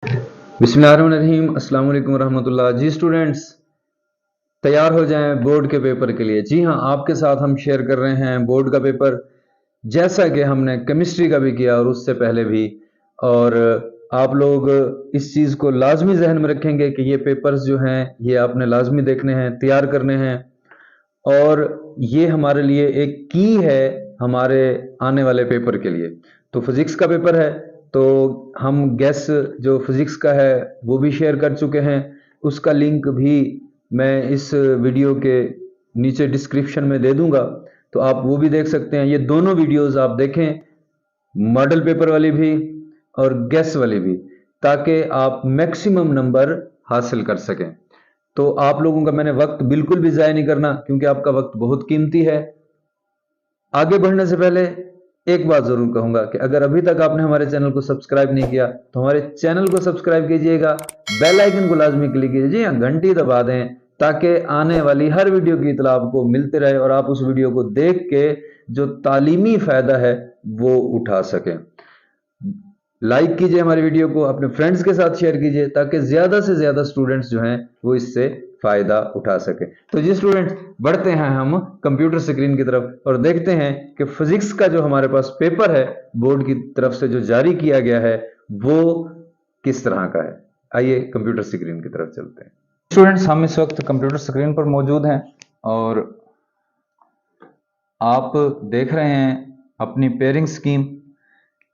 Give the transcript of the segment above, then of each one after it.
बिस्मिल्लाहिर्रहमानिर्रहीम, अस्सलाम वालेकुम रहमतुल्लाह। जी स्टूडेंट्स, तैयार हो जाएं बोर्ड के पेपर के लिए। जी हाँ, आपके साथ हम शेयर कर रहे हैं बोर्ड का पेपर, जैसा कि हमने केमिस्ट्री का भी किया और उससे पहले भी। और आप लोग इस चीज़ को लाजमी जहन में रखेंगे कि ये पेपर्स जो हैं ये आपने लाजमी देखने हैं, तैयार करने हैं। और ये हमारे लिए एक की है हमारे आने वाले पेपर के लिए। तो फिजिक्स का पेपर है, तो हम गैस जो फिजिक्स का है वो भी शेयर कर चुके हैं। उसका लिंक भी मैं इस वीडियो के नीचे डिस्क्रिप्शन में दे दूंगा, तो आप वो भी देख सकते हैं। ये दोनों वीडियोस आप देखें, मॉडल पेपर वाली भी और गैस वाली भी, ताकि आप मैक्सिमम नंबर हासिल कर सकें। तो आप लोगों का मैंने वक्त बिल्कुल भी ज़ाया नहीं करना, क्योंकि आपका वक्त बहुत कीमती है। आगे बढ़ने से पहले एक बात जरूर कहूंगा कि अगर अभी तक आपने हमारे चैनल को सब्सक्राइब नहीं किया तो हमारे चैनल को सब्सक्राइब कीजिएगा, बेल आइकन को लाजमी क्लिक कीजिए, या घंटी दबा दें, ताकि आने वाली हर वीडियो की इतला आपको मिलते रहे और आप उस वीडियो को देख के जो तालीमी फायदा है वो उठा सकें। लाइक कीजिए हमारी वीडियो को, अपने फ्रेंड्स के साथ शेयर कीजिए, ताकि ज्यादा से ज्यादा स्टूडेंट्स जो हैं वो इससे फायदा उठा सके। तो जी स्टूडेंट्स, बढ़ते हैं हम कंप्यूटर स्क्रीन की तरफ और देखते हैं कि फिजिक्स का जो हमारे पास पेपर है बोर्ड की तरफ से जो जारी किया गया है वो किस तरह का है। आइए कंप्यूटर स्क्रीन की तरफ चलते हैं। स्टूडेंट्स, हम इस वक्त कंप्यूटर स्क्रीन पर मौजूद हैं और आप देख रहे हैं अपनी पेयरिंग स्कीम।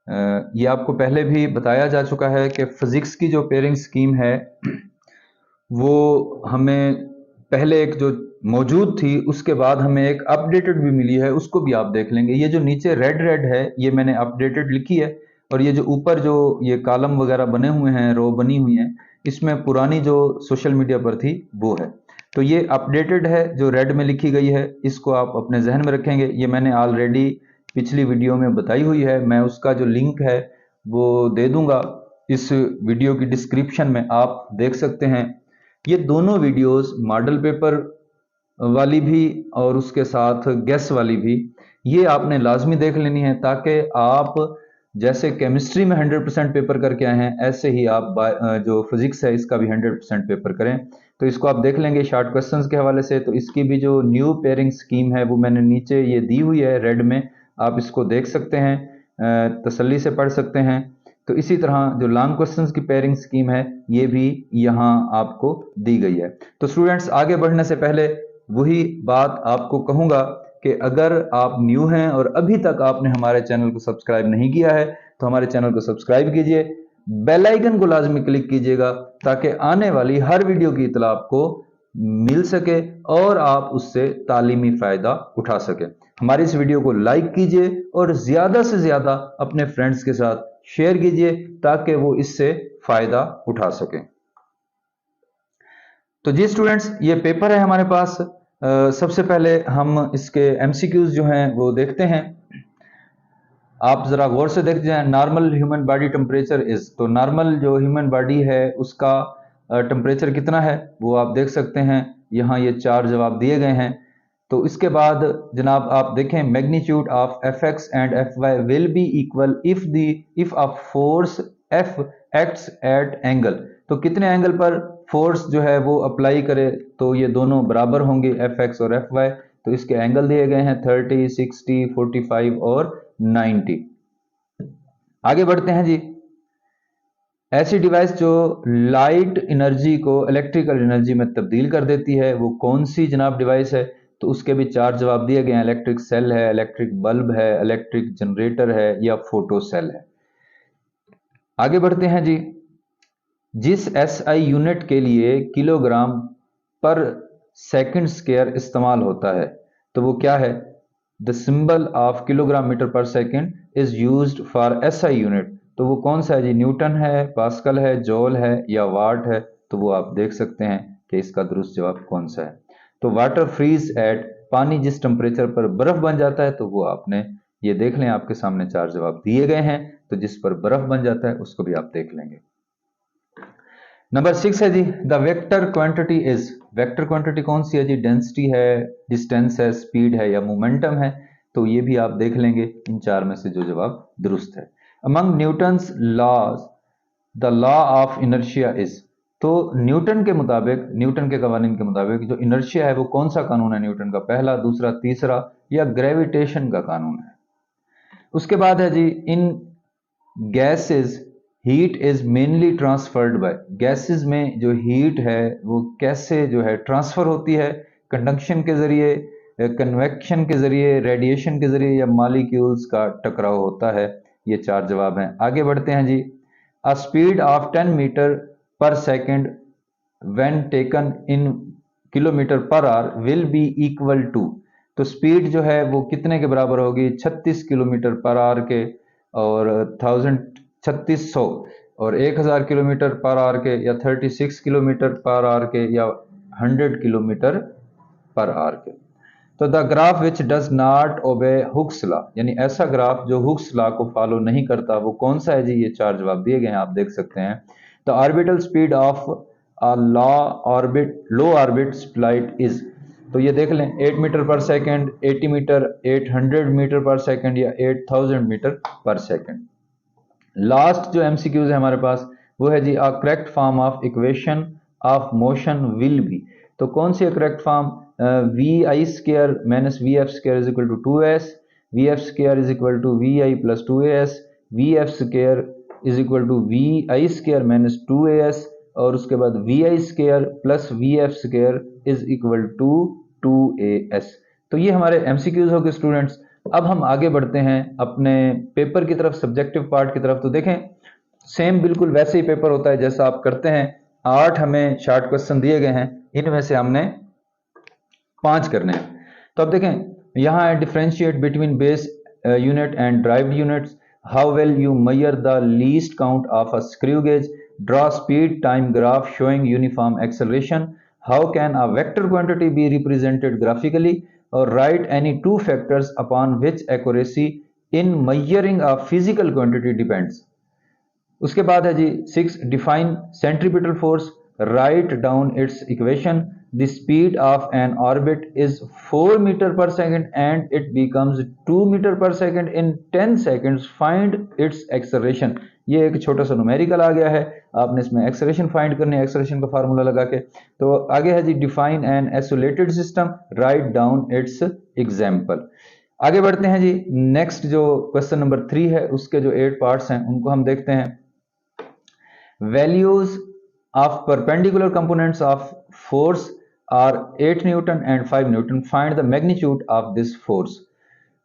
ये आपको पहले भी बताया जा चुका है कि फिजिक्स की जो पेयरिंग स्कीम है वो हमें पहले एक जो मौजूद थी उसके बाद हमें एक अपडेटेड भी मिली है, उसको भी आप देख लेंगे। ये जो नीचे रेड रेड है ये मैंने अपडेटेड लिखी है, और ये जो ऊपर जो ये कॉलम वगैरह बने हुए हैं, रो बनी हुई हैं, इसमें पुरानी जो सोशल मीडिया पर थी वो है। तो ये अपडेटेड है जो रेड में लिखी गई है, इसको आप अपने जहन में रखेंगे। ये मैंने ऑलरेडी पिछली वीडियो में बताई हुई है, मैं उसका जो लिंक है वो दे दूंगा इस वीडियो की डिस्क्रिप्शन में, आप देख सकते हैं। ये दोनों वीडियोस मॉडल पेपर वाली भी और उसके साथ गैस वाली भी, ये आपने लाजमी देख लेनी है, ताकि आप जैसे केमिस्ट्री में 100% पेपर करके आए हैं ऐसे ही आप जो फिजिक्स है इसका भी 100% पेपर करें। तो इसको आप देख लेंगे शॉर्ट क्वेश्चंस के हवाले से। तो इसकी भी जो न्यू पेयरिंग स्कीम है वो मैंने नीचे ये दी हुई है रेड में, आप इसको देख सकते हैं, तसल्ली से पढ़ सकते हैं। तो इसी तरह जो लॉन्ग क्वेश्चंस की पेयरिंग स्कीम है ये भी यहाँ आपको दी गई है। तो स्टूडेंट्स, आगे बढ़ने से पहले वही बात आपको कहूंगा कि अगर आप न्यू हैं और अभी तक आपने हमारे चैनल को सब्सक्राइब नहीं किया है तो हमारे चैनल को सब्सक्राइब कीजिए, बेल आइकन को लाजमी क्लिक कीजिएगा, ताकि आने वाली हर वीडियो की इतला आपको मिल सके और आप उससे तालीमी फायदा उठा सके। हमारी इस वीडियो को लाइक कीजिए और ज्यादा से ज्यादा अपने फ्रेंड्स के साथ शेयर कीजिए, ताकि वो इससे फायदा उठा सके। तो जी स्टूडेंट्स, ये पेपर है हमारे पास। सबसे पहले हम इसके एमसीक्यूज जो हैं वो देखते हैं। आप जरा गौर से देखते हैं, normal human body temperature is, तो नॉर्मल जो ह्यूमन बॉडी है उसका टेम्परेचर कितना है वो आप देख सकते हैं। यहाँ ये 4 जवाब दिए गए हैं। तो इसके बाद जनाब आप देखें, magnitude of F X and F Y will be equal if a force F acts at angle. तो कितने एंगल पर फोर्स जो है वो अप्लाई करे तो ये दोनों बराबर होंगे, एफ एक्स और एफ वाई। तो इसके एंगल दिए गए हैं 30, 60, 45 और 90। आगे बढ़ते हैं जी। ऐसी डिवाइस जो लाइट एनर्जी को इलेक्ट्रिकल एनर्जी में तब्दील कर देती है वो कौन सी जनाब डिवाइस है। तो उसके भी 4 जवाब दिए गए हैं, इलेक्ट्रिक सेल है, इलेक्ट्रिक बल्ब है, इलेक्ट्रिक जनरेटर है या फोटो सेल है। आगे बढ़ते हैं जी। जिस एसआई यूनिट के लिए किलोग्राम पर सेकंड स्क्वायर इस्तेमाल होता है तो वो क्या है। The symbol of kilogram metre per second is used for SI unit. तो वो कौन सा है जी, न्यूटन है, पास्कल है, जॉल है या वाट है। तो वो आप देख सकते हैं कि इसका दुरुस्त जवाब कौन सा है। तो वाटर फ्रीज एट, पानी जिस टेम्परेचर पर बर्फ बन जाता है तो वो आपने ये देख लें, आपके सामने 4 जवाब दिए गए हैं। तो जिस पर बर्फ बन जाता है उसको भी आप देख लेंगे। नंबर 6 है जी, the vector quantity is. Vector quantity कौन सी है जी, डेंसिटी है, डिस्टेंस है, स्पीड है या मोमेंटम है। तो ये भी आप देख लेंगे इन 4 में से जो जवाब दुरुस्त है। Among Newton's laws the law of inertia is. तो न्यूटन के मुताबिक, न्यूटन के कवानीन के मुताबिक जो इनर्शिया है वो कौन सा कानून है न्यूटन का, पहला, दूसरा, तीसरा, या ग्रेविटेशन का कानून है। उसके बाद है जी, in gases heat is mainly transferred by, gases में जो हीट है वो कैसे जो है ट्रांसफर होती है, कंडक्शन के जरिए, कन्वेक्शन के जरिए, रेडिएशन के जरिए, या मॉलिक्यूल्स का टकराव होता है। ये चार जवाब हैं। आगे बढ़ते हैं जी। A speed of 10 metre per second when taken in kilometre per hour will be equal to, तो स्पीड जो है वो कितने के बराबर होगी, 36 किलोमीटर पर आवर के, और 3600 और 1000 किलोमीटर पर आवर के, या 36 किलोमीटर पर आवर के, या 100 किलोमीटर पर आवर के। तो the graph which does not obey Hooke's law, यानी ऐसा ग्राफ जो हुक्स लॉ को फॉलो नहीं करता, वो कौन सा है जी। ये चार जवाब दिए गए हैं, आप देख सकते हैं। The orbital speed of a low orbit flight is, तो ये देख लें, 8 metre per second, 80 metre, 800 metre per second, या 8000 मीटर पर सेकेंड। लास्ट जो एमसीक्यूज है हमारे पास वो है जी, a correct form of equation of motion will be, तो कौन सी correct form, v i square minus v f square is equal to 2s, v f square is equal to v i plus 2as, v f square is equal to v i square minus 2as, और उसके बाद v i square plus v f square is equal to 2as। तो ये हमारे MCQs हो गए students. अब हम आगे बढ़ते हैं अपने पेपर की तरफ, सब्जेक्टिव पार्ट की तरफ। तो देखें, सेम बिल्कुल वैसे ही पेपर होता है जैसा आप करते हैं। 8 हमें शॉर्ट क्वेश्चन दिए गए हैं, इनमें से हमने 5 करने हैं। तो अब देखें, यहाँ है differentiate between base unit and derived units, how well you measure the least count of a screw gauge, draw speed time graph showing uniform acceleration, how can a vector quantity be represented graphically, और write any two factors upon which accuracy in measuring a physical quantity depends. उसके बाद है जी 6, define centripetal force, write down its equation, the speed of an orbit is 4 metre per second and it becomes 2 metre per second in 10 seconds, find its acceleration. ये एक छोटा सा numerical आ गया है, आपने इसमें एक्सेलरेशन फाइंड करनी है, एक्सेलरेशन का फार्मूला लगा के। तो आगे है जी, define an isolated system, write down its example. आगे बढ़ते हैं जी। नेक्स्ट जो क्वेश्चन नंबर 3 है, उसके जो 8 पार्ट्स हैं उनको हम देखते हैं। Values of perpendicular components of force are 8 Newton and 5 Newton. Find the magnitude of this force.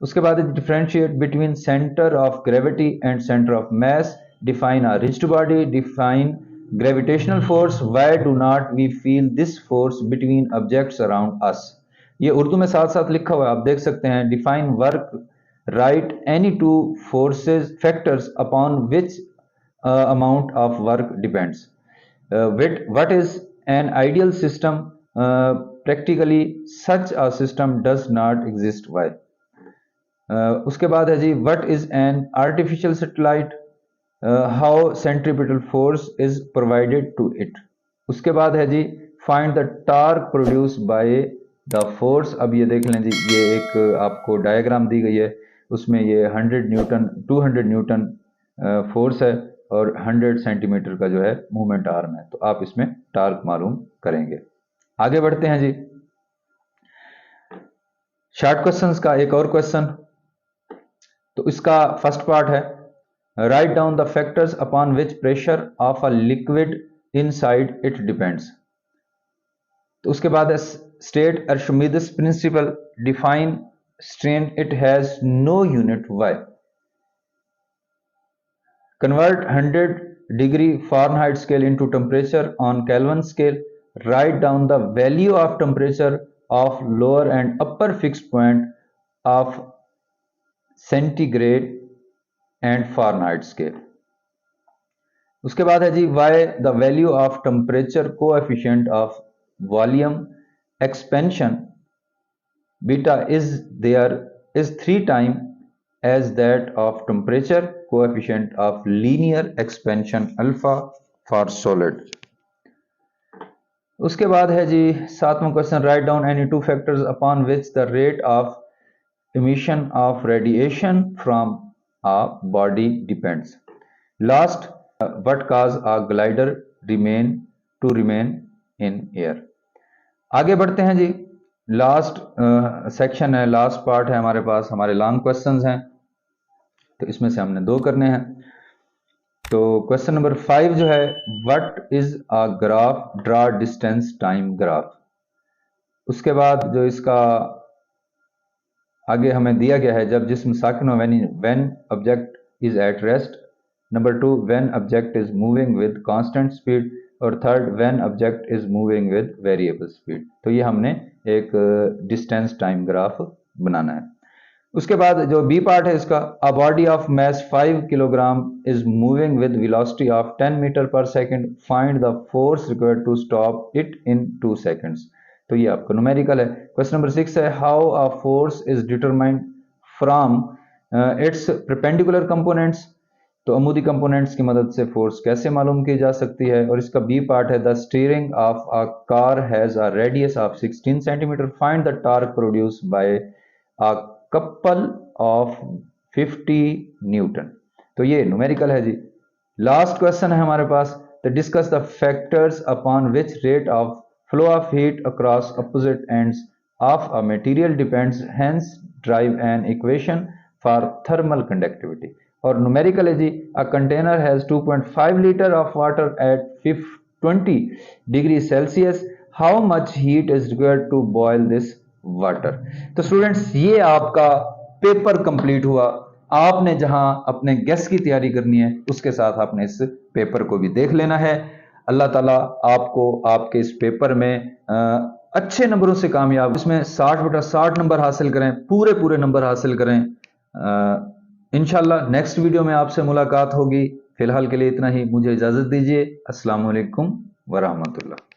उसके बाद differentiate between center of gravity and center of mass. Define a rigid body. Define gravitational force. Why do not we feel this force between objects around us? ये उर्दू में साथ साथ लिखा हुआ है, आप देख सकते हैं। Define work. Write any two forces factors upon which amount of work depends. What is an ideal system? Practically such a system does not exist. Why? उसके बाद है जी, what is an artificial satellite? How centripetal force is provided to it. उसके बाद है जी, find the torque produced by the force. अब ये देख लें जी, ये एक आपको डायग्राम दी गई है, उसमें ये 100 न्यूटन 200 न्यूटन फोर्स है और 100 सेंटीमीटर का जो है मूवमेंट आर्म है। तो आप इसमें टार्क मालूम करेंगे। आगे बढ़ते हैं जी, शॉर्ट क्वेश्चंस का एक और क्वेश्चन। तो इसका फर्स्ट पार्ट है, write down the factors upon which pressure of a liquid inside it depends. तो उसके बाद है, state Archimedes principle, define strain, it has no unit, why. Convert 100-degree Fahrenheit scale into temperature on Kelvin scale. Write down the value of temperature of lower and upper fixed point of centigrade and Fahrenheit scale. उसके बाद है जी, why the value of temperature coefficient of volume expansion beta is 3 times as that of temperature coefficient of linear expansion alpha for solid. उसके बाद है जी 7वां question, write down any two factors upon which the rate of emission of radiation from a body depends. Last, what cause a glider to remain in air. आगे बढ़ते हैं जी, last section है, लास्ट पार्ट है हमारे पास, हमारे long questions हैं, तो इसमें से हमने 2 करने हैं। तो क्वेश्चन नंबर 5 जो है, what is a graph, draw distance time graph. उसके बाद जो इसका आगे हमें दिया गया है, जब जिस्म साकिन हो, when object is at rest. Number 2, when object is moving with constant speed. और third, when object is moving with variable speed. तो ये हमने एक डिस्टेंस टाइम ग्राफ बनाना है। उसके बाद जो बी पार्ट है इसका, a body of mass 5 kilogram is moving with velocity of 10 metre per second, find the force required to stop it in 2 seconds. तो ये आपका न्यूमेरिकल है। क्वेश्चन नंबर 6 है, how a force is determined from its perpendicular components. तो अमूदी components की मदद से फोर्स कैसे मालूम की जा सकती है। और इसका बी पार्ट है, the steering of a car has a radius of 16 centimetre, find the torque produce by a couple of 50 Newton. तो ये न्यूमेरिकल है जी। लास्ट क्वेश्चन है हमारे पास, तो discuss the factors upon which rate of flow of heat across opposite ends of a material depends, hence derive an equation for thermal conductivity. और numerical है जी, a container has 2.5 litre of water at 20 degree Celsius, how much heat is required to boil this water. तो students, ये आपका paper complete हुआ। आपने जहां अपने गेस की तैयारी करनी है, उसके साथ आपने इस पेपर को भी देख लेना है। अल्लाह ताला आपको आपके इस पेपर में अच्छे नंबरों से कामयाब, इसमें 60/60 नंबर हासिल करें, पूरे नंबर हासिल करें। इंशाल्लाह नेक्स्ट वीडियो में आपसे मुलाकात होगी। फिलहाल के लिए इतना ही, मुझे इजाजत दीजिए। अस्सलाम वालेकुम वरहमतुल्लाह।